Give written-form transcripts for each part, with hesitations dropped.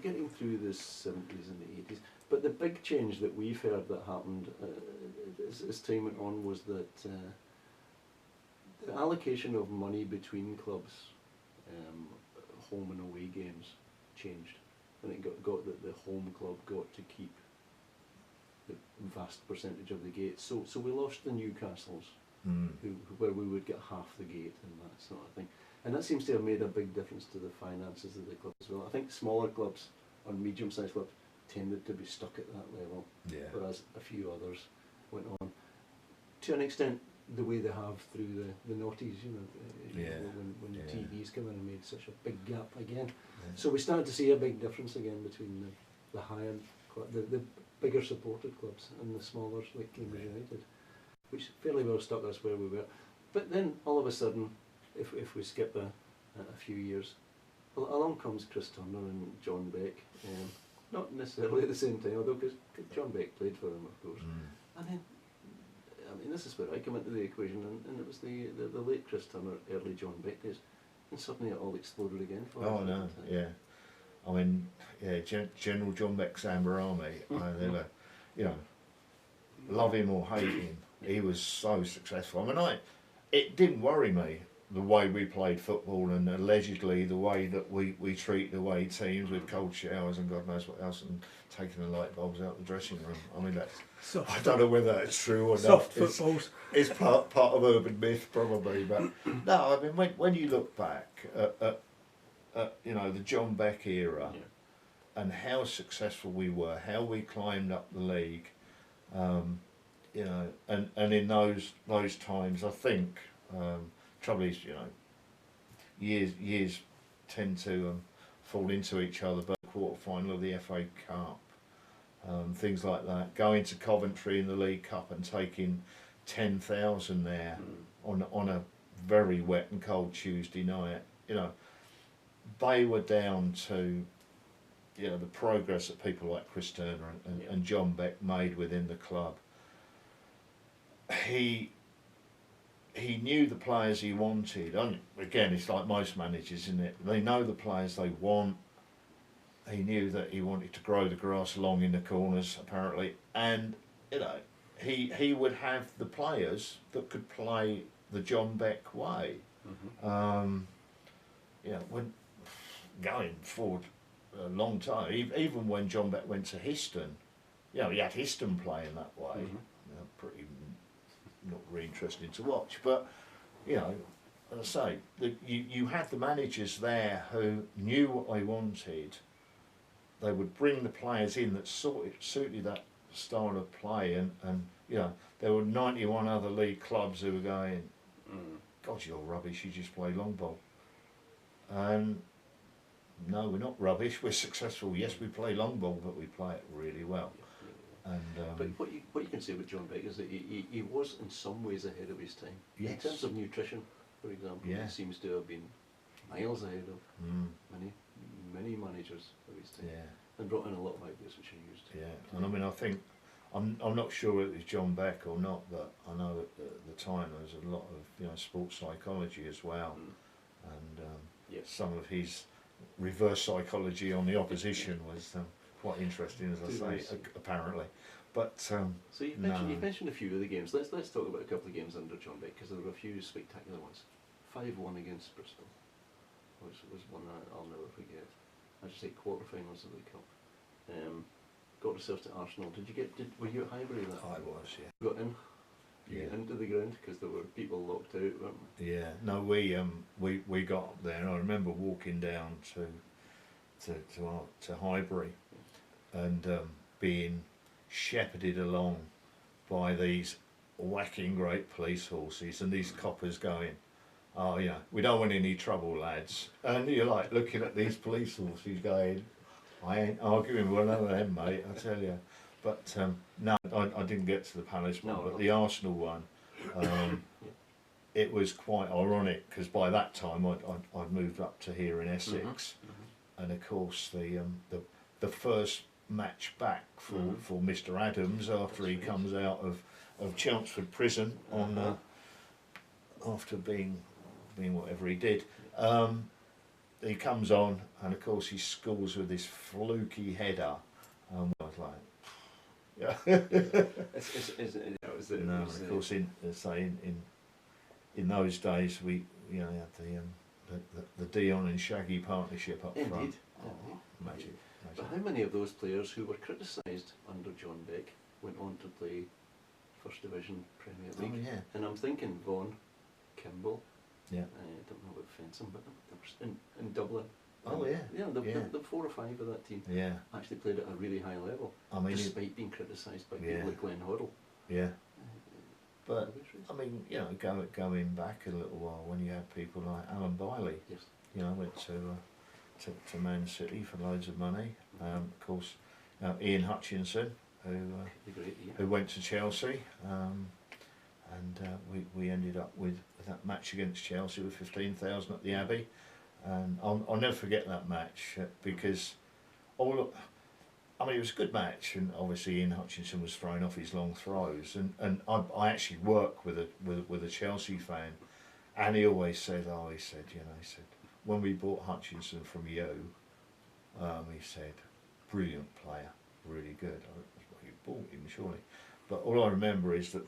getting through the 70s and the 80s, but the big change that we've heard that happened as time went on was that the allocation of money between clubs, home and away games, changed. And it got that the home club got to keep the vast percentage of the gate. So we lost the Newcastles, where we would get half the gate and that sort of thing. And that seems to have made a big difference to the finances of the club as well. I think smaller clubs or medium-sized clubs tended to be stuck at that level, whereas a few others went on. To an extent, the way they have through the noughties, when the TVs come in and made such a big gap again. Yeah. So we started to see a big difference again between the higher, the bigger supported clubs and the smaller, like Cambridge United, which fairly well stuck us where we were. But then all of a sudden, if we skip a few years, along comes Chris Turner and John Beck, not necessarily at the same time, although because John Beck played for them, of course. And then, I mean, this is where I come into the equation, and it was the late Chris Turner, early John Beck days, and suddenly it all exploded again for us. Oh no, yeah. I mean, General John Beck's Amber Army, they were, love him or hate him, he was so successful. I mean, it didn't worry me, the way we played football and allegedly the way that we treat away teams with cold showers and God knows what else, and taking the light bulbs out the dressing room. I mean, I don't know whether that's true or soft not. Footballs. It's part of urban myth probably, but no, I mean, when you look back at the John Beck era and how successful we were, how we climbed up the league, and in those times, I think. Trouble is, years tend to fall into each other, but quarter final of the FA Cup, things like that. Going to Coventry in the League Cup and taking 10,000 there on a very wet and cold Tuesday night. They were down to the progress that people like Chris Turner and John Beck made within the club. He knew the players he wanted. And again, it's like most managers, isn't it? They know the players they want. He knew that he wanted to grow the grass along in the corners, apparently. And, he would have the players that could play the John Beck way. When going forward a long time, even when John Beck went to Histon, he had Histon playing that way. Pretty not really interesting to watch, but as I say, you had the managers there who knew what they wanted. They would bring the players in that suited that style of play, and there were 91 other league clubs who were going, God, you're rubbish, you just play long ball. And no, we're not rubbish, we're successful. Yes, we play long ball, but we play it really well. And, but what you can say about John Beck is that he was in some ways ahead of his time. Yes. In terms of nutrition, for example, he seems to have been miles ahead of many managers of his time, and brought in a lot of ideas which are used. Yeah, and I mean, I think I'm not sure it was John Beck or not, but I know at the time there was a lot of sports psychology as well, and some of his reverse psychology on the opposition was. Quite interesting, as I say, apparently. But so you mentioned a few of the games. Let's talk about a couple of games under John Beck, because there were a few spectacular ones. 5-1 against Bristol was one I'll never forget. I should say quarterfinals of the cup. Got ourselves to Arsenal. Were you at Highbury that? I was, yeah. Got in. Into the ground because there were people locked out, weren't there? Yeah. No, we got up there, and I remember walking down to Highbury. And being shepherded along by these whacking great police horses, and these coppers going, oh yeah, we don't want any trouble, lads. And you're like looking at these police horses going, I ain't arguing with one of them, mate, I tell you. But no, I didn't get to the Palace one, but the Arsenal one, it was quite ironic because by that time I'd moved up to here in Essex, and of course the first match back for Mr. Adams after he comes out of Chelmsford prison on after being whatever he did. he comes on, and of course he scores with this fluky header. I was like, yeah. No, of course, in those days we had the Dion and Shaggy partnership up front. Indeed. Oh, magic. But how many of those players who were criticised under John Beck went on to play First Division Premier League? Oh yeah. And I'm thinking Vaughan, Kimball. Yeah. I don't know about Fenson, but they were in Dublin. Oh yeah. The 4 or 5 of that team Yeah. actually played at a really high level, I mean, despite being criticised by Yeah. people like Glenn Hoddle. yeah. But Rubbish, I mean, going back a little while when you had people like Alan Biley, yes. went to Man City for loads of money. Of course, Ian Hutchinson, The great Ian. who went to Chelsea, and we ended up with that match against Chelsea with 15,000 at the Abbey, and I'll never forget that match because it was a good match, and obviously Ian Hutchinson was throwing off his long throws, and I actually work with a Chelsea fan, and he always said, he said, when we bought Hutchinson from you, he said, brilliant player, really good. That's why you bought him, surely. But all I remember is that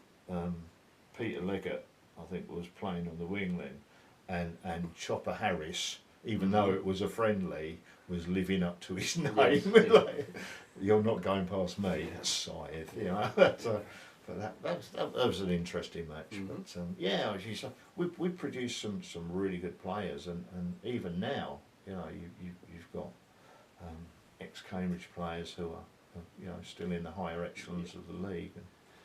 Peter Leggett, I think, was playing on the wing then, and Chopper Harris, even though it was a friendly, was living up to his name. Yes, Like, you're not going past me, Scythe, But that was an interesting match. Mhm. But we produced some really good players, and even now, you've got ex-Cambridge players who are still in the higher echelons of the league.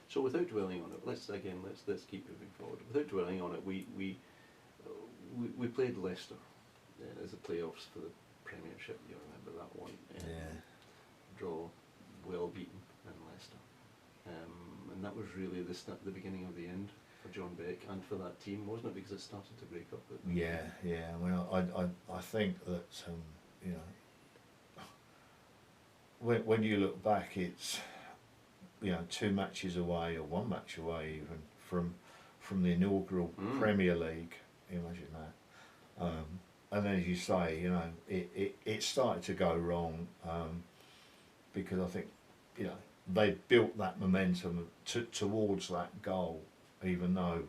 So without dwelling on it, let's keep moving forward. Without dwelling on it, we played Leicester as the playoffs for the Premiership. You remember that one? Draw, well beaten in Leicester, and that was really the beginning of the end for John Beck and for that team, wasn't it? Because it started to break up. Yeah. I mean, I think that when you look back, it's 2 matches away or 1 match away even from the inaugural Premier League. Imagine that. And then, as you say, it started to go wrong because I think they built that momentum towards that goal, even though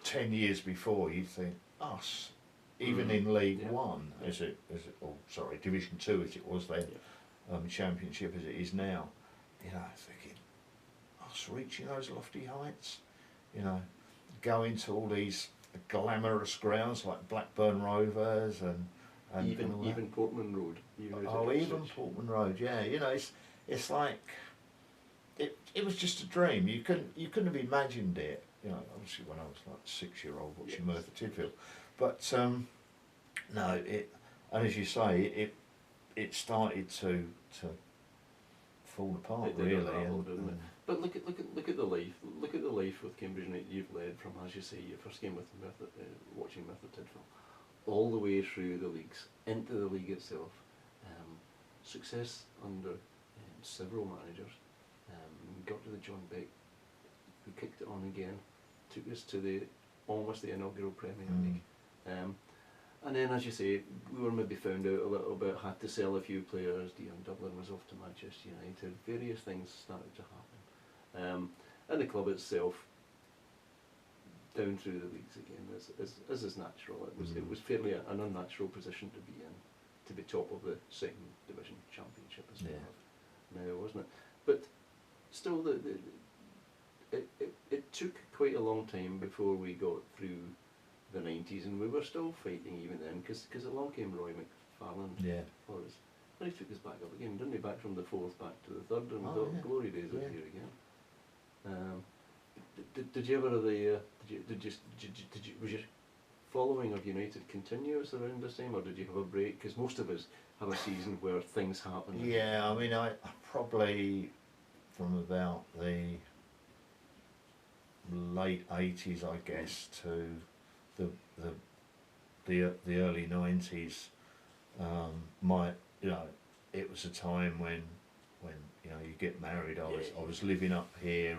10 years before you'd think us, even in League One, Division 2 as it was then, Championship as it is now, thinking us reaching those lofty heights, going to all these glamorous grounds like Blackburn Rovers and even Portman Road. Even Portman Road, yeah. It's like it was just a dream. You couldn't have imagined it. Obviously when I was like 6-year-old watching Merthyr Tydfil, but no, and as you say, it started to fall apart really. Didn't it? But look at the life with Cambridge United you've led from, as you say, your first game with watching Merthyr Tydfil, all the way through the leagues, into the league itself. Success under several managers. Got to the John Beck, who kicked it on again, took us to almost the inaugural Premier League. And then, as you say, we were maybe found out a little bit, had to sell a few players. Dion Dublin was off to Manchester United. Various things started to happen. And the club itself, down through the leagues again, as is natural. It was fairly an unnatural position to be in, to be top of the second division championship as we have now, wasn't it? But still, it took quite a long time before we got through the 90s, and we were still fighting even then, because along came Roy McFarlane for us. And he took us back up again, didn't he? Back from the 4th back to the 3rd, and we thought, glory days are here again. Did you ever was your following of United continuous around this time, or did you have a break? Because most of us have a season where things happen. Yeah, I mean, I probably from about the late 80s, I guess, to the early 90s. It was a time when you get married. I was living up here,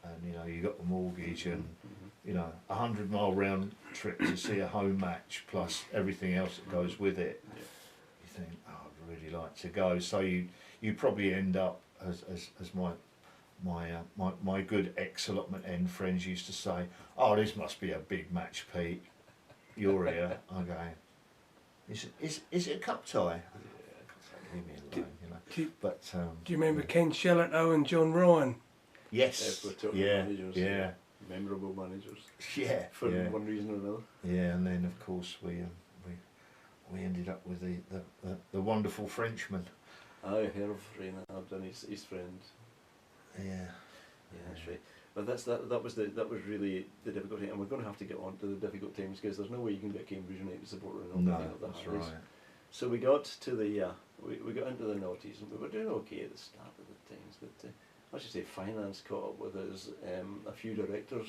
and you got the mortgage, and you know, 100-mile round trip to see a home match plus everything else that goes with it. Yeah. You think, oh, I'd really like to go. So you probably end up as my good ex-allotment end friends used to say, oh, this must be a big match, Pete. You're here. I'm going, is it a cup tie? Leave me alone, you know. But Do you remember Ken Shellito and John Ryan? yes, If we're talking yeah, managers, yeah, memorable managers yeah, for yeah, one reason or another. yeah. And then of course we ended up with the wonderful Frenchman. I heard of Reynard and his friend. Yeah, Yeah, that's right. But that was really the difficulty, and we're going to have to get on to the difficult times because there's no way you can get Cambridge United supporter and no, everything at the that's highs. right. So we got to the we got into the noughties, and we were doing okay at the start of the times, but I should say finance caught up with us. A few directors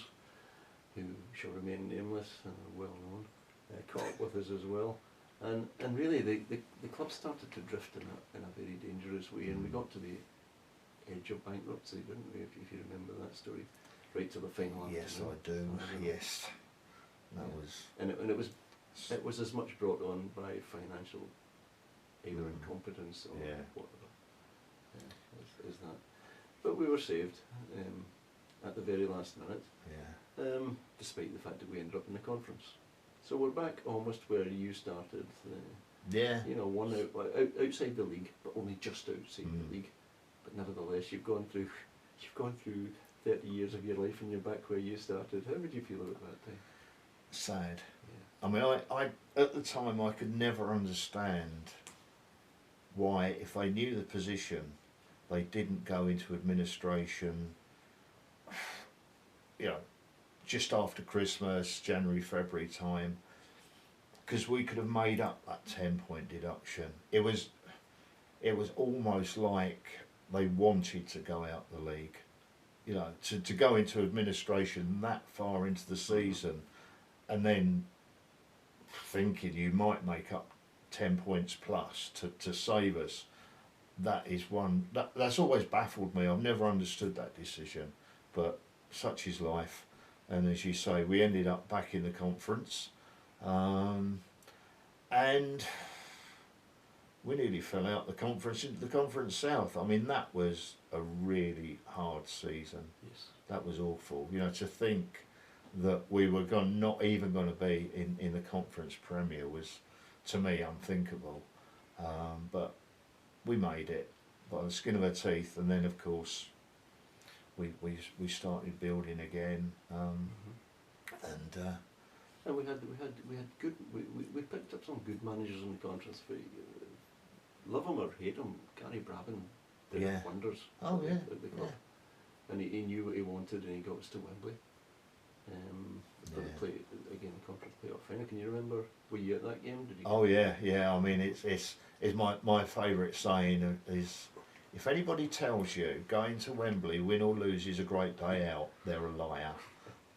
who shall remain nameless and are well known caught up with us as well, and really the club started to drift in a very dangerous way, and we got to the edge of bankruptcy, didn't we? If you remember that story, right to the final. Yes, afternoon. I do. Yes, that Yeah. was. And it was as much brought on by financial either incompetence or Yeah. whatever. Is that? But we were saved at the very last minute, Yeah. despite the fact that we ended up in the conference. So we're back almost where you started. Yeah. You know, one outside the league, but only just outside the league. But nevertheless, you've gone through 30 years of your life, and you're back where you started. How would you feel about that time? Sad. Yeah. I mean, I at the time I could never understand why, if they knew the position, they didn't go into administration. You know, just after Christmas, January, February time, because we could have made up that 10-point deduction. It was almost like they wanted to go out the league. You know, to go into administration that far into the season, and then thinking you might make up 10 points plus to save us. That is one that's always baffled me. I've never understood that decision, but such is life. And as you say, we ended up back in the conference, and we nearly fell out the conference into the Conference South. I mean, that was a really hard season. Yes. That was awful. You know, to think that we were not even going to be in the Conference Premier was, to me, unthinkable. But we made it by the skin of our teeth, and then of course we started building again, and we had good. We picked up some good managers in the conference. Love him or hate him, Gary Brabham did Yeah. wonders. Oh, at the- yeah, at the club. And he knew what he wanted, and he got us to Wembley. For the Yeah. play again, the conference playoff final. Can you remember? Were you at that game? Did you? oh yeah. I mean, it's my favourite saying is, if anybody tells you going to Wembley, win or lose, is a great day out, they're a liar.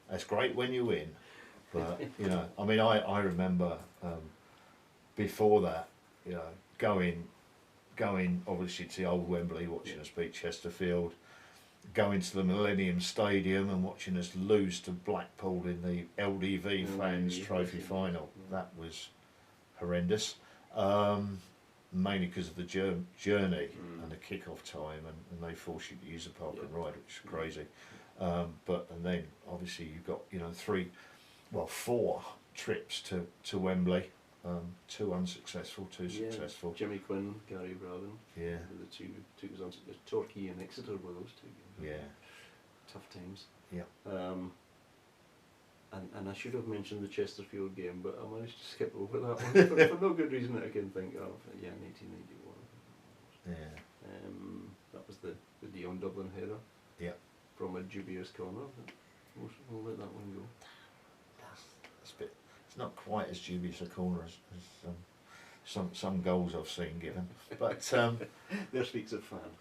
That's great when you win, but you know, I mean, I remember before that, you know, going obviously to the old Wembley, watching us beat Chesterfield, going to the Millennium Stadium and watching us lose to Blackpool in the LDV Fans Trophy final. That was horrendous, mainly because of the journey and the kick-off time, and they force you to use the park and ride, which is crazy. And then obviously you've got, you know, 4 trips to Wembley. 2 unsuccessful, 2 successful. Jimmy Quinn, Gary Brabham. Yeah. The two was on Torquay and Exeter were those two games. Yeah. Tough times. Yeah. And I should have mentioned the Chesterfield game, but I managed to skip over that one for no good reason that I can think of. Yeah, 1991. Yeah. That was the Dion Dublin header. Yeah. From a dubious corner. But we'll let that one go. It's not quite as dubious a corner as some goals I've seen given, but There speaks a fan.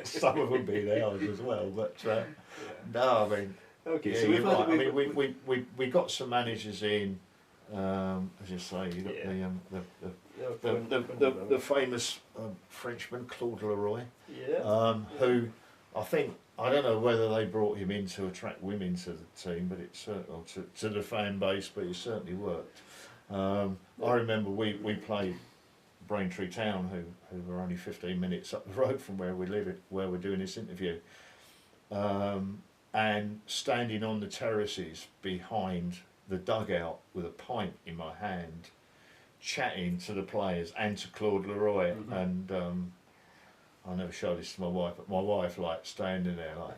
some of them being ours as well. But no, I mean, Okay, yeah, so you're right. I mean, we got some managers in. As you say, you got the famous Frenchman Claude Leroy, yeah. who I think, I don't know whether they brought him in to attract women to the team, but it certainly, to the fan base, but it certainly worked. I remember we played Braintree Town, who were only 15 minutes up the road from where we live, where we're doing this interview, and standing on the terraces behind the dugout with a pint in my hand, chatting to the players and to Claude Leroy, and I never showed this to my wife, but my wife like standing there like.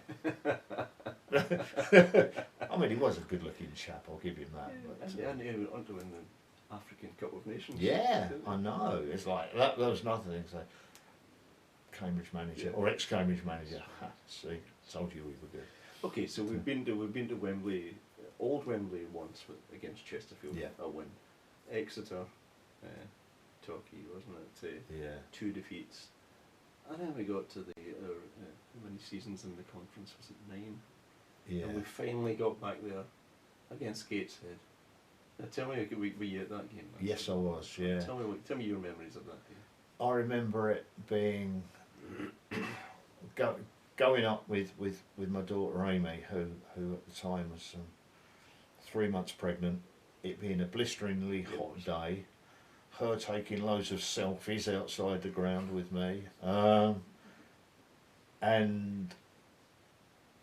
I mean, he was a good-looking chap. I'll give him that. But, and he went on to win the African Cup of Nations. yeah, I know. It's like that. There was nothing. It's like Cambridge manager or ex-Cambridge manager. See, told you we were good. Okay, so we've been to Wembley, old Wembley once against Chesterfield. Yeah. A win. Exeter, Torquay, wasn't it? Yeah. 2 defeats. And then we got to how many seasons in the conference? Was it 9? Yeah. And we finally got back there against Gateshead. Now tell me, were you at that game? Yes, I was. Yeah. Tell me your memories of that game. I remember it being going up with my daughter Amy, who at the time was 3 months pregnant. It being a blisteringly hot day. Her taking loads of selfies outside the ground with me, and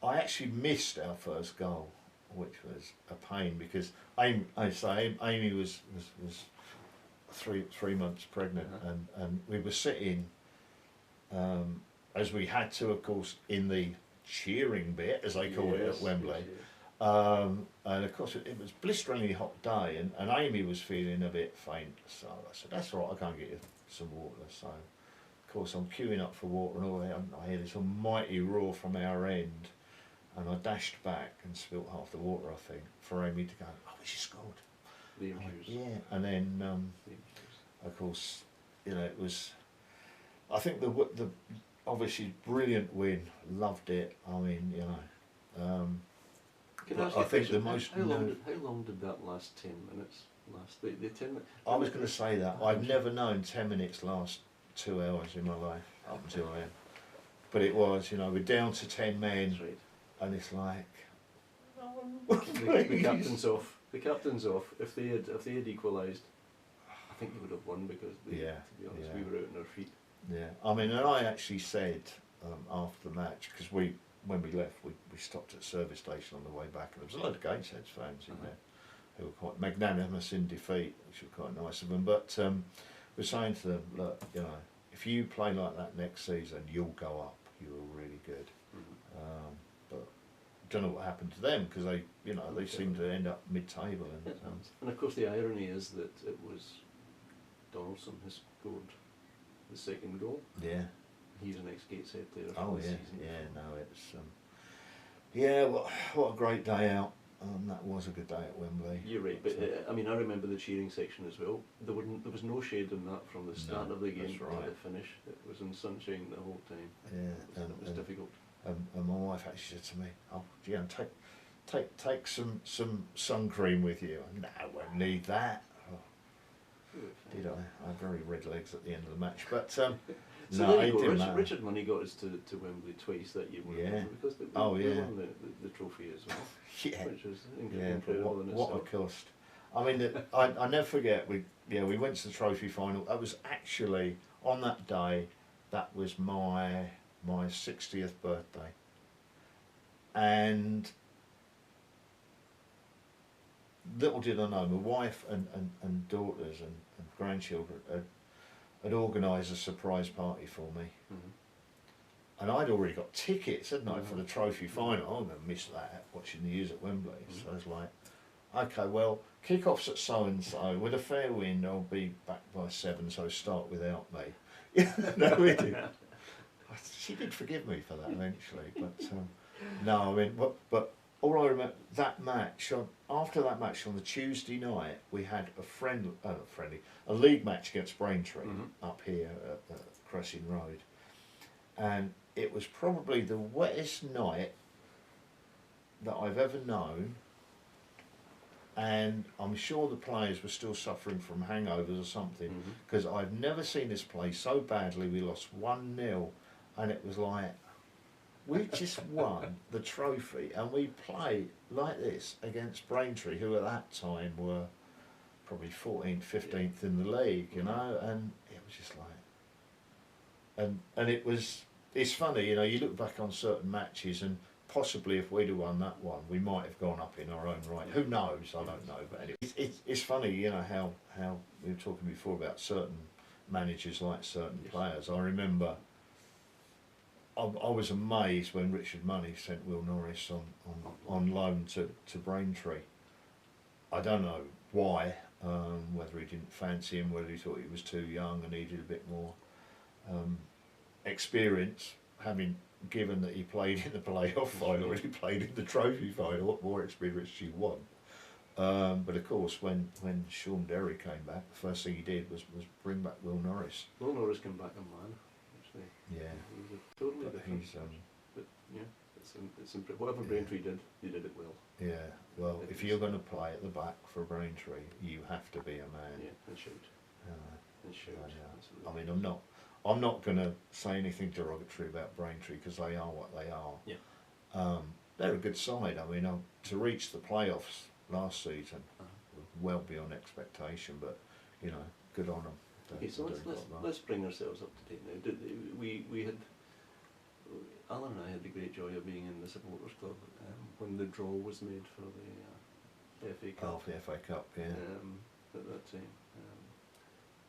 I actually missed our first goal, which was a pain because Amy was 3 months pregnant, and we were sitting, as we had to, of course, in the cheering bit, as they call it at Wembley. And of course it was a blisteringly hot day, and Amy was feeling a bit faint, so I said, that's all right, I'll go and get you some water. So of course I'm queuing up for water, and all I hear this almighty roar from our end, and I dashed back and spilt half the water, I think, for Amy to go, oh, she scored. Yeah, and then of course, you know, it was, I think the obviously brilliant win, loved it. I mean, you know, I think the most. How long did that last 10 minutes last? The 10 minutes. I was going to say that I've never known 10 minutes last 2 hours in my life up until then, but it was, you know, we're down to 10 men, That's right. and it's like the captain's off. The captain's off. If they had equalised, I think they would have won because to be honest, we were out on our feet. Yeah, I mean, and I actually said after the match, because when we left, we stopped at the service station on the way back, and there was a load of Gateshead fans in there who were quite magnanimous in defeat, which was quite nice of them. But we're saying to them, look, you know, if you play like that next season, you'll go up. You're really good. But don't know what happened to them, because they seem to end up mid-table. And of course, the irony is that it was Donaldson who scored the second goal. Yeah. He's an ex-Gateshead player. Oh yeah, no, it's yeah. What a great day out. That was a good day at Wembley. You're right, but I mean, I remember the cheering section as well. There was no shade in that from the start of the game to the finish. It was in sunshine the whole time. Yeah, it was difficult. And my wife actually said to me, "Oh, you know, take some sun cream with you." No, I won't need that. Oh, did I? I had very red legs at the end of the match, but. So no, there you go. didn't Richard Money got us to Wembley twice that year. Yeah. Because we won the trophy as well. Yeah. Which was Yeah, incredible in itself. what a cost. I mean, I never forget, we went to the trophy final. That was actually, on that day, that was my 60th birthday. And little did I know, my wife and daughters and grandchildren had organised a surprise party for me. And I'd already got tickets, hadn't I, for the trophy final. I'm going to miss that, watching the U's at Wembley. So I was like, okay, well, kick-off's at so-and-so. With a fair wind, I'll be back by 7, so start without me. No, we did. She did forgive me for that eventually, but no, I mean, but all I remember, that match, after that match on the Tuesday night, we had a league match against Braintree up here at Cressing Road. And it was probably the wettest night that I've ever known, and I'm sure the players were still suffering from hangovers or something, because I've never seen this play so badly. We lost 1-0, and it was like, we just won the trophy, and we played like this against Braintree, who at that time were probably 14th, 15th in the league, you know, and it was just like, and it's funny, you know, you look back on certain matches, and possibly if we'd have won that one, we might have gone up in our own right. Who knows? I don't know, but anyway, it's funny, you know, how we were talking before about certain managers like certain players. I remember I was amazed when Richard Money sent Will Norris on loan to Braintree. I don't know why, whether he didn't fancy him, whether he thought he was too young and needed a bit more experience, having given that he played in the playoff final and he played in the trophy final. What more experience do you want? But of course, when Sean Derry came back, the first thing he did was bring back Will Norris. Will Norris came back a man, actually. Yeah. He was a totally But different. he's, But yeah, whatever Braintree did, they did it well. yeah, well, if you're going to play at the back for Braintree, you have to be a man. Yeah, and shout. And shout. I mean, I'm not going to say anything derogatory about Braintree because they are what they are. Yeah. They're a good side. I mean, to reach the playoffs last season, well beyond expectation, but you know, good on them. Okay, so let's bring ourselves up to date now. We had Alan and I had the great joy of being in the supporters club when the draw was made for the FA Cup. Oh, for the FA Cup, yeah. At that time.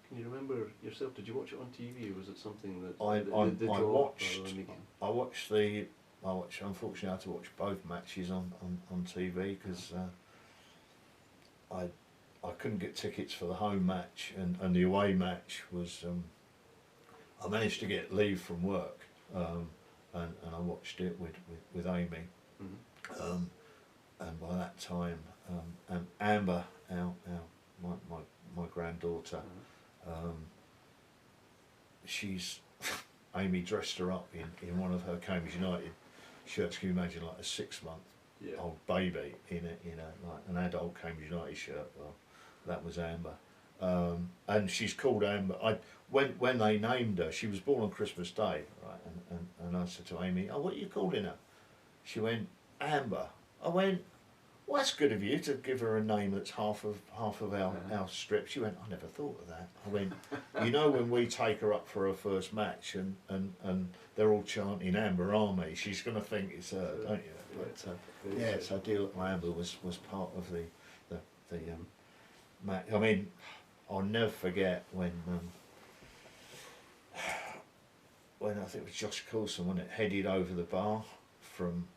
Can you remember yourself? Did you watch it on TV, or was it something that I watched. Unfortunately, I had to watch both matches on TV because I couldn't get tickets for the home match, and the away match was. I managed to get leave from work, and I watched it with Amy, and by that time, Amber, my granddaughter. She's Amy dressed her up in one of her Cambridge United shirts. Can you imagine, like a 6-month old baby in a like an adult Cambridge United shirt? Well, that was Amber, and she's called Amber. When they named her, she was born on Christmas Day, right? And I said to Amy, "Oh, what are you calling her?" She went, "Amber." I went, "Well, that's good of you to give her a name that's half of our strip." She went, "I never thought of that." I went, "You know, when we take her up for her first match and they're all chanting Amber Army, she's going to think it's her, don't you?" But yeah, so dear little Amber was part of the match. I mean, I'll never forget when I think it was Josh Coulson, when it headed over the bar from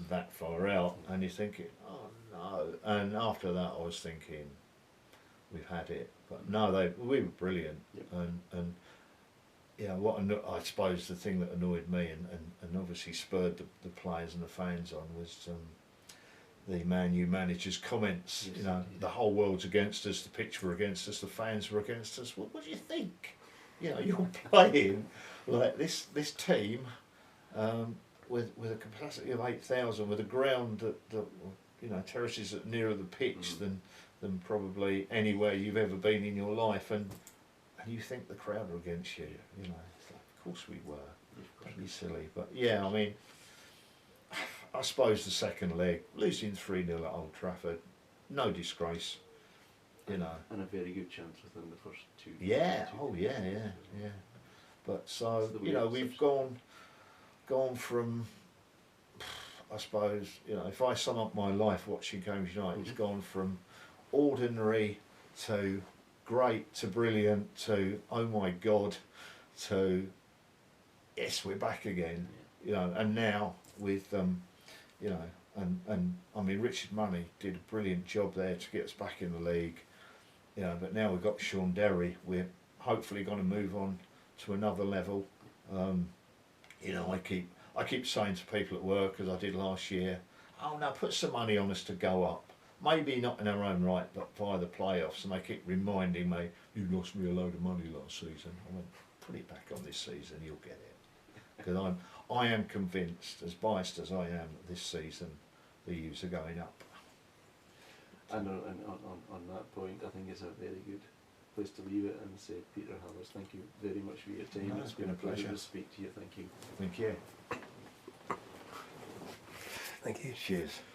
that far out, and you're thinking, oh no. And after that, I was thinking, we've had it. But no, we were brilliant. Yep. And yeah, I suppose the thing that annoyed me and obviously spurred the players and the fans on was the Man U manager's comments. Yes, you know, the whole world's against us, the pitch were against us, the fans were against us. Well, what do you think? You know, you're playing like this team. With a capacity of 8,000, with a ground that you know, terraces that nearer the pitch than probably anywhere you've ever been in your life, and you think the crowd are against you. You know, it's like, of course we were. Don't be silly. But yeah, I mean, I suppose the second leg, losing 3-0 at Old Trafford, no disgrace. You know, and a very good chance within the first two. Yeah. Yeah. But so you know, we've gone from, I suppose, you know, if I sum up my life watching Cambridge United, it's gone from ordinary to great to brilliant to oh my God to yes, we're back again, you know. And now with you know, and I mean, Richard Money did a brilliant job there to get us back in the league, you know. But now we've got Sean Derry, we're hopefully going to move on to another level. You know, I keep saying to people at work, as I did last year, oh no, put some money on us to go up. Maybe not in our own right, but via the playoffs. And they keep reminding me, you lost me a load of money last season. I went, put it back on this season, you'll get it. Because I am convinced, as biased as I am, that this season the U's are going up. And on that point, I think it's a very good place to leave it and say, Peter Hallows, thank you very much for your time. No, it's been a pleasure to speak to you. Thank you. Thank you. Thank you. Cheers.